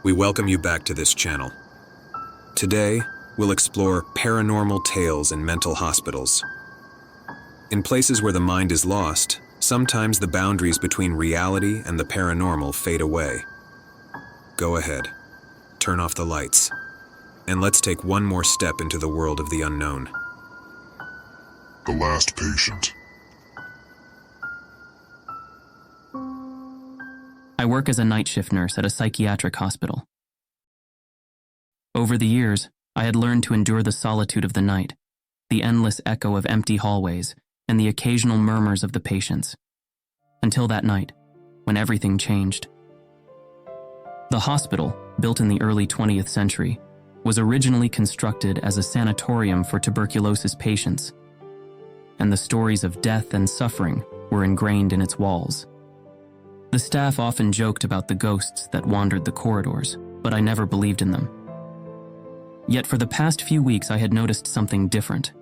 We welcome you back to this channel. Today, we'll explore paranormal tales in mental hospitals. In places where the mind is lost, sometimes the boundaries between reality and the paranormal fade away. Go ahead, turn off the lights, and let's take one more step into the world of the unknown. The last patient. I work as a night shift nurse at a psychiatric hospital. Over the years, I had learned to endure the solitude of the night, the endless echo of empty hallways, and the occasional murmurs of the patients. Until that night, when everything changed. The hospital, built in the early 20th century, was originally constructed as a sanatorium for tuberculosis patients, and the stories of death and suffering were ingrained in its walls. The staff often joked about the ghosts that wandered the corridors, but I never believed in them. Yet for the past few weeks I had noticed something different.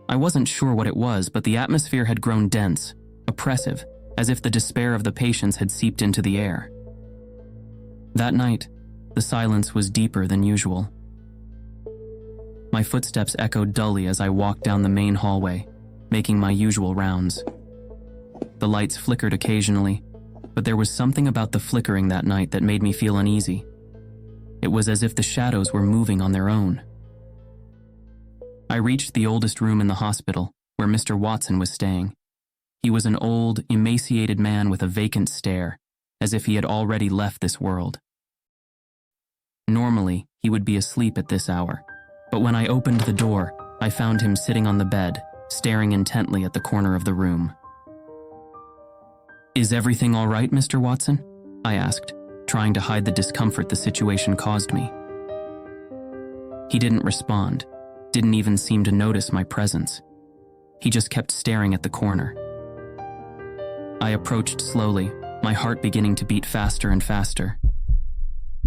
I wasn't sure what it was, but the atmosphere had grown dense, oppressive, as if the despair of the patients had seeped into the air. That night, the silence was deeper than usual. My footsteps echoed dully as I walked down the main hallway, making my usual rounds. The lights flickered occasionally, but there was something about the flickering that night that made me feel uneasy. It was as if the shadows were moving on their own. I reached the oldest room in the hospital, where Mr. Watson was staying. He was an old, emaciated man with a vacant stare, as if he had already left this world. Normally, he would be asleep at this hour, but when I opened the door, I found him sitting on the bed, staring intently at the corner of the room. "Is everything all right, Mr. Watson?" I asked, trying to hide the discomfort the situation caused me. He didn't respond, didn't even seem to notice my presence. He just kept staring at the corner. I approached slowly, my heart beginning to beat faster and faster.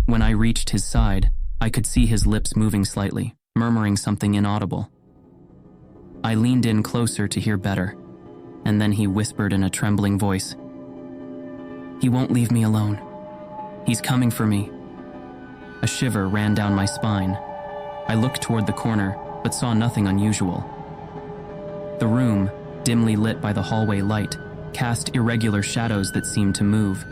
When I reached his side, I could see his lips moving slightly, murmuring something inaudible. I leaned in closer to hear better, and then he whispered in a trembling voice, "He won't leave me alone. He's coming for me." A shiver ran down my spine. I looked toward the corner, but saw nothing unusual. The room, dimly lit by the hallway light, cast irregular shadows that seemed to move.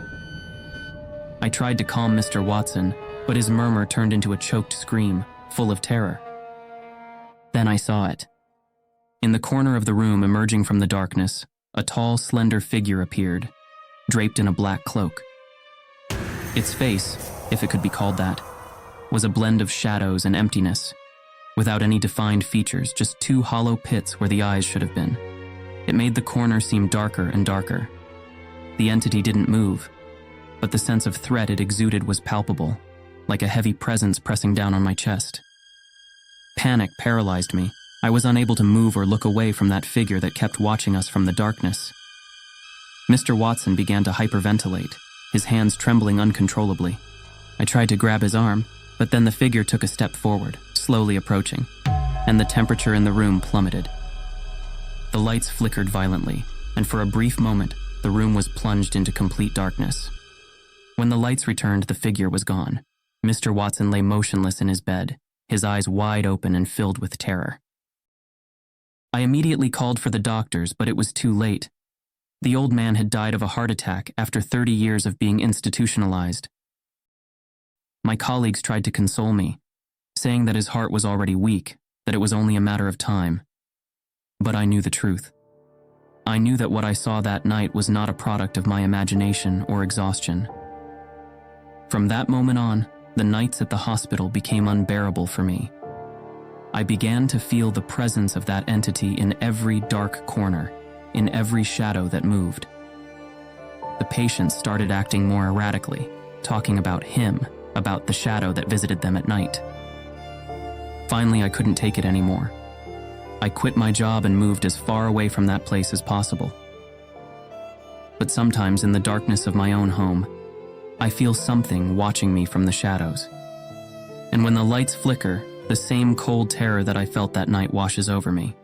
I tried to calm Mr. Watson, but his murmur turned into a choked scream, full of terror. Then I saw it. In the corner of the room, emerging from the darkness, a tall, slender figure appeared, draped in a black cloak. Its face, if it could be called that, was a blend of shadows and emptiness, without any defined features, just two hollow pits where the eyes should have been. It made the corner seem darker and darker. The entity didn't move, but the sense of threat it exuded was palpable, like a heavy presence pressing down on my chest. Panic paralyzed me. I was unable to move or look away from that figure that kept watching us from the darkness. Mr. Watson began to hyperventilate, his hands trembling uncontrollably. I tried to grab his arm, but then the figure took a step forward, slowly approaching, and the temperature in the room plummeted. The lights flickered violently, and for a brief moment, the room was plunged into complete darkness. When the lights returned, the figure was gone. Mr. Watson lay motionless in his bed, his eyes wide open and filled with terror. I immediately called for the doctors, but it was too late. The old man had died of a heart attack after 30 years of being institutionalized. My colleagues tried to console me, saying that his heart was already weak, that it was only a matter of time. But I knew the truth. I knew that what I saw that night was not a product of my imagination or exhaustion. From that moment on, the nights at the hospital became unbearable for me. I began to feel the presence of that entity in every dark corner, in every shadow that moved. The patients started acting more erratically, talking about him, about the shadow that visited them at night. Finally, I couldn't take it anymore. I quit my job and moved as far away from that place as possible. But sometimes in the darkness of my own home, I feel something watching me from the shadows. And when the lights flicker, the same cold terror that I felt that night washes over me.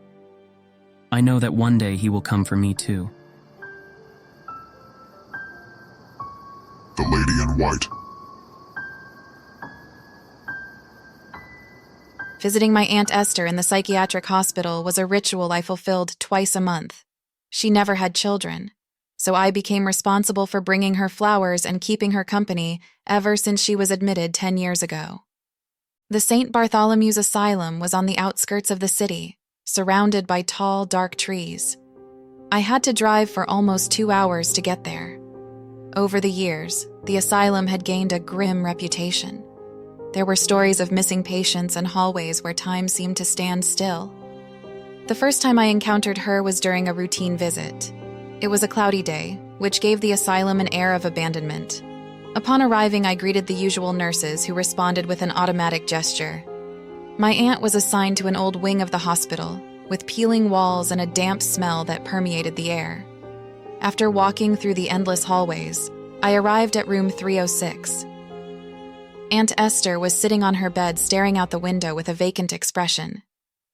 I know that one day he will come for me too. The Lady in White. Visiting my Aunt Esther in the psychiatric hospital was a ritual I fulfilled twice a month. She never had children, so I became responsible for bringing her flowers and keeping her company ever since she was admitted 10 years ago. The St. Bartholomew's Asylum was on the outskirts of the city, surrounded by tall, dark trees. I had to drive for almost 2 hours to get there. Over the years, the asylum had gained a grim reputation. There were stories of missing patients and hallways where time seemed to stand still. The first time I encountered her was during a routine visit. It was a cloudy day, which gave the asylum an air of abandonment. Upon arriving, I greeted the usual nurses, who responded with an automatic gesture. My aunt was assigned to an old wing of the hospital, with peeling walls and a damp smell that permeated the air. After walking through the endless hallways, I arrived at room 306. Aunt Esther was sitting on her bed staring out the window with a vacant expression.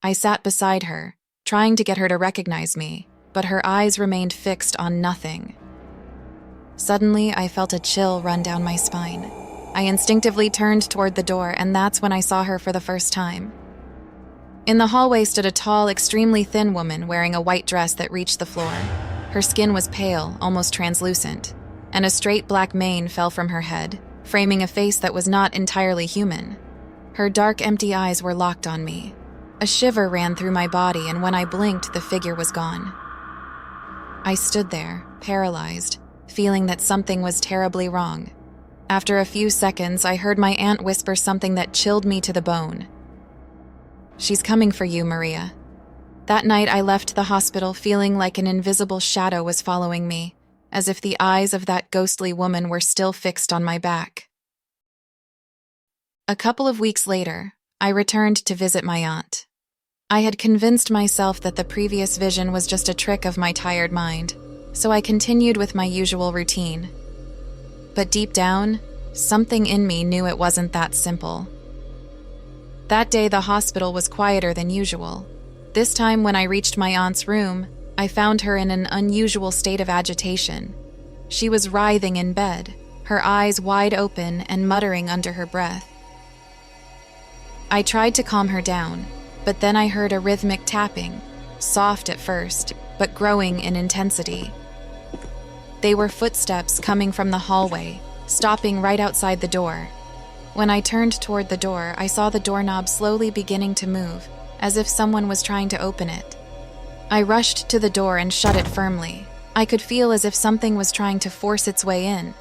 I sat beside her, trying to get her to recognize me, but her eyes remained fixed on nothing. Suddenly, I felt a chill run down my spine. I instinctively turned toward the door, and that's when I saw her for the first time. In the hallway stood a tall, extremely thin woman wearing a white dress that reached the floor. Her skin was pale, almost translucent, and a straight black mane fell from her head, framing a face that was not entirely human. Her dark, empty eyes were locked on me. A shiver ran through my body, and when I blinked, the figure was gone. I stood there, paralyzed, feeling that something was terribly wrong. After a few seconds, I heard my aunt whisper something that chilled me to the bone. "She's coming for you, Maria." That night, I left the hospital feeling like an invisible shadow was following me, as if the eyes of that ghostly woman were still fixed on my back. A couple of weeks later, I returned to visit my aunt. I had convinced myself that the previous vision was just a trick of my tired mind, so I continued with my usual routine. But deep down, something in me knew it wasn't that simple. That day, the hospital was quieter than usual. This time, when I reached my aunt's room, I found her in an unusual state of agitation. She was writhing in bed, her eyes wide open and muttering under her breath. I tried to calm her down, but then I heard a rhythmic tapping, soft at first, but growing in intensity. They were footsteps coming from the hallway, stopping right outside the door. When I turned toward the door, I saw the doorknob slowly beginning to move, as if someone was trying to open it. I rushed to the door and shut it firmly. I could feel as if something was trying to force its way in.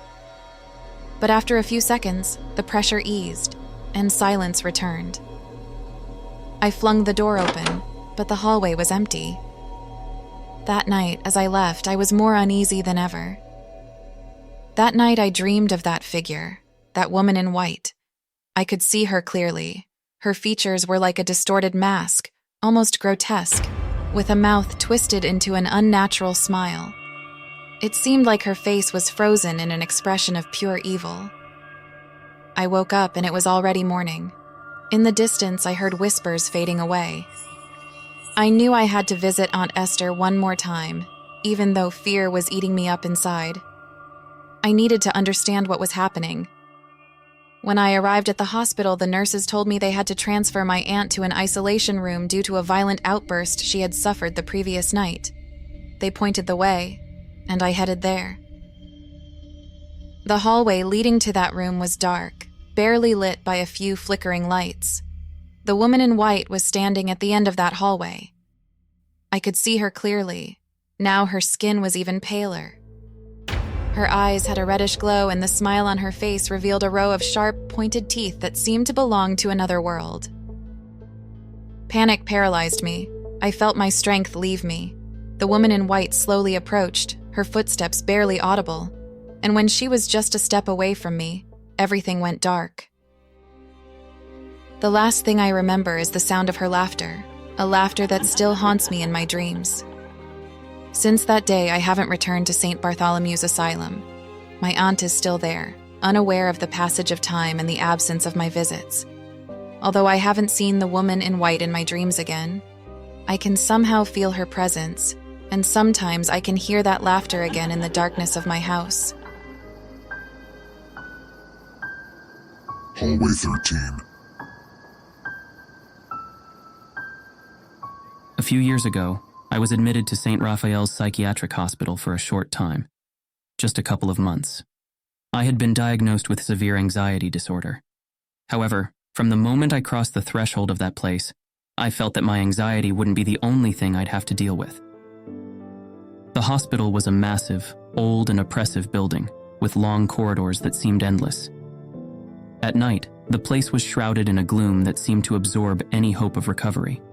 But after a few seconds, the pressure eased, and silence returned. I flung the door open, but the hallway was empty. That night, as I left, I was more uneasy than ever. That night, I dreamed of that figure, that woman in white. I could see her clearly. Her features were like a distorted mask, almost grotesque, with a mouth twisted into an unnatural smile. It seemed like her face was frozen in an expression of pure evil. I woke up and it was already morning. In the distance, I heard whispers fading away. I knew I had to visit Aunt Esther one more time, even though fear was eating me up inside. I needed to understand what was happening. When I arrived at the hospital, the nurses told me they had to transfer my aunt to an isolation room due to a violent outburst she had suffered the previous night. They pointed the way, and I headed there. The hallway leading to that room was dark, barely lit by a few flickering lights. The woman in white was standing at the end of that hallway. I could see her clearly. Now her skin was even paler. Her eyes had a reddish glow, and the smile on her face revealed a row of sharp, pointed teeth that seemed to belong to another world. Panic paralyzed me. I felt my strength leave me. The woman in white slowly approached, her footsteps barely audible, and when she was just a step away from me, everything went dark. The last thing I remember is the sound of her laughter, a laughter that still haunts me in my dreams. Since that day, I haven't returned to St. Bartholomew's Asylum. My aunt is still there, unaware of the passage of time and the absence of my visits. Although I haven't seen the woman in white in my dreams again, I can somehow feel her presence, and sometimes I can hear that laughter again in the darkness of my house. Hallway 13. A few years ago, I was admitted to St. Raphael's Psychiatric Hospital for a short time, just a couple of months. I had been diagnosed with severe anxiety disorder. However, from the moment I crossed the threshold of that place, I felt that my anxiety wouldn't be the only thing I'd have to deal with. The hospital was a massive, old and oppressive building with long corridors that seemed endless. At night, the place was shrouded in a gloom that seemed to absorb any hope of recovery.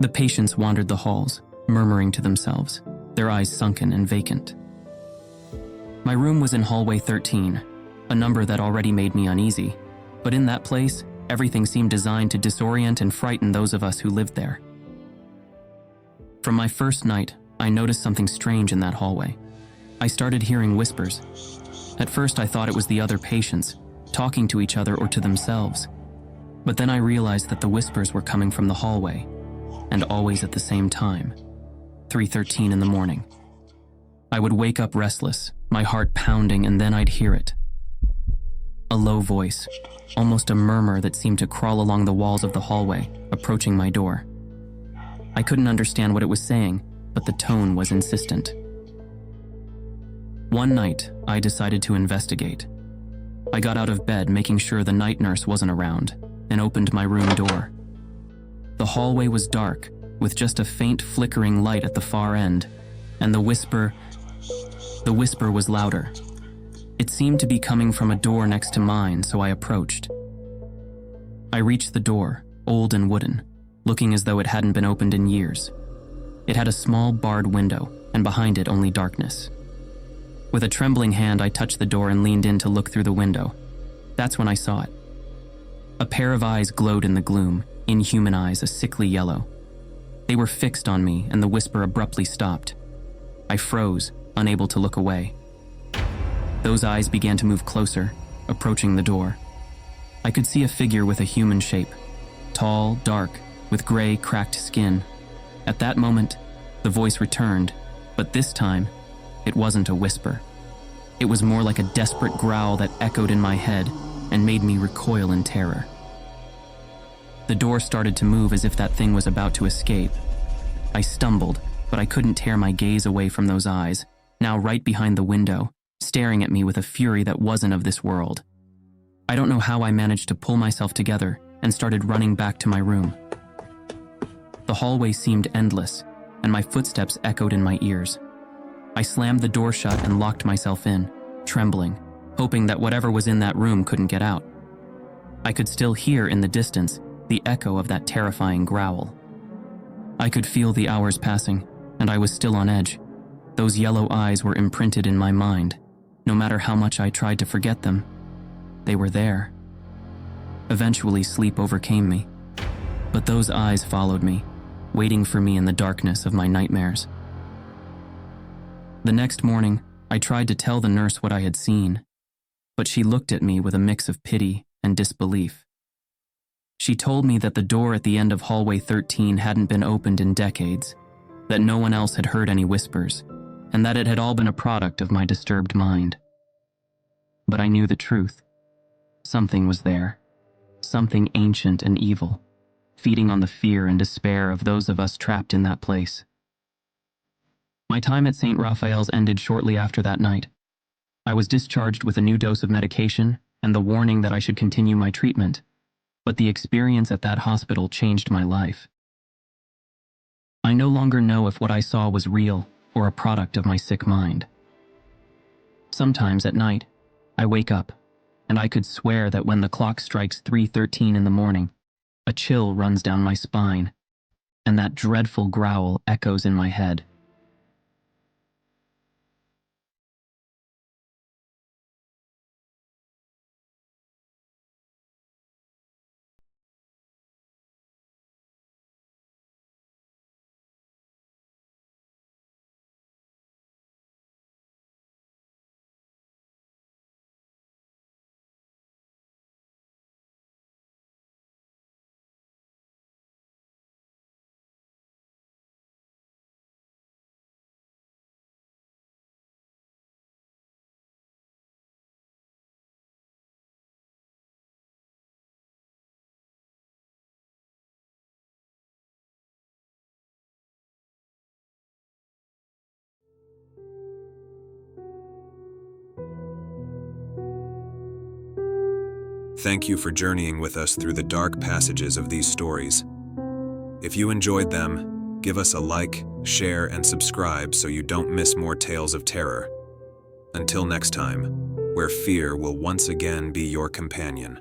The patients wandered the halls, murmuring to themselves, their eyes sunken and vacant. My room was in hallway 13, a number that already made me uneasy, but in that place, everything seemed designed to disorient and frighten those of us who lived there. From my first night, I noticed something strange in that hallway. I started hearing whispers. At first, I thought it was the other patients, talking to each other or to themselves. But then I realized that the whispers were coming from the hallway, and always at the same time, 3:13 in the morning. I would wake up restless, my heart pounding, and then I'd hear it. A low voice, almost a murmur that seemed to crawl along the walls of the hallway, approaching my door. I couldn't understand what it was saying, but the tone was insistent. One night, I decided to investigate. I got out of bed, making sure the night nurse wasn't around, and opened my room door. The hallway was dark, with just a faint flickering light at the far end, and the whisper was louder. It seemed to be coming from a door next to mine, so I approached. I reached the door, old and wooden, looking as though it hadn't been opened in years. It had a small barred window, and behind it only darkness. With a trembling hand, I touched the door and leaned in to look through the window. That's when I saw it. A pair of eyes glowed in the gloom, inhuman eyes, a sickly yellow. They were fixed on me, and the whisper abruptly stopped. I froze, unable to look away. Those eyes began to move closer, approaching the door. I could see a figure with a human shape, tall, dark, with gray, cracked skin. At that moment, the voice returned, but this time, it wasn't a whisper. It was more like a desperate growl that echoed in my head and made me recoil in terror. The door started to move as if that thing was about to escape. I stumbled, but I couldn't tear my gaze away from those eyes, now right behind the window, staring at me with a fury that wasn't of this world. I don't know how I managed to pull myself together and started running back to my room. The hallway seemed endless, and my footsteps echoed in my ears. I slammed the door shut and locked myself in, trembling, hoping that whatever was in that room couldn't get out. I could still hear in the distance the echo of that terrifying growl. I could feel the hours passing, and I was still on edge. Those yellow eyes were imprinted in my mind. No matter how much I tried to forget them, they were there. Eventually, sleep overcame me, but those eyes followed me, waiting for me in the darkness of my nightmares. The next morning, I tried to tell the nurse what I had seen, but she looked at me with a mix of pity and disbelief. She told me that the door at the end of hallway 13 hadn't been opened in decades, that no one else had heard any whispers, and that it had all been a product of my disturbed mind. But I knew the truth. Something was there, something ancient and evil, feeding on the fear and despair of those of us trapped in that place. My time at St. Raphael's ended shortly after that night. I was discharged with a new dose of medication and the warning that I should continue my treatment, but the experience at that hospital changed my life. I no longer know if what I saw was real or a product of my sick mind. Sometimes at night, I wake up, and I could swear that when the clock strikes 3:13 in the morning, a chill runs down my spine, and that dreadful growl echoes in my head. Thank you for journeying with us through the dark passages of these stories. If you enjoyed them, give us a like, share, and subscribe so you don't miss more tales of terror. Until next time, where fear will once again be your companion.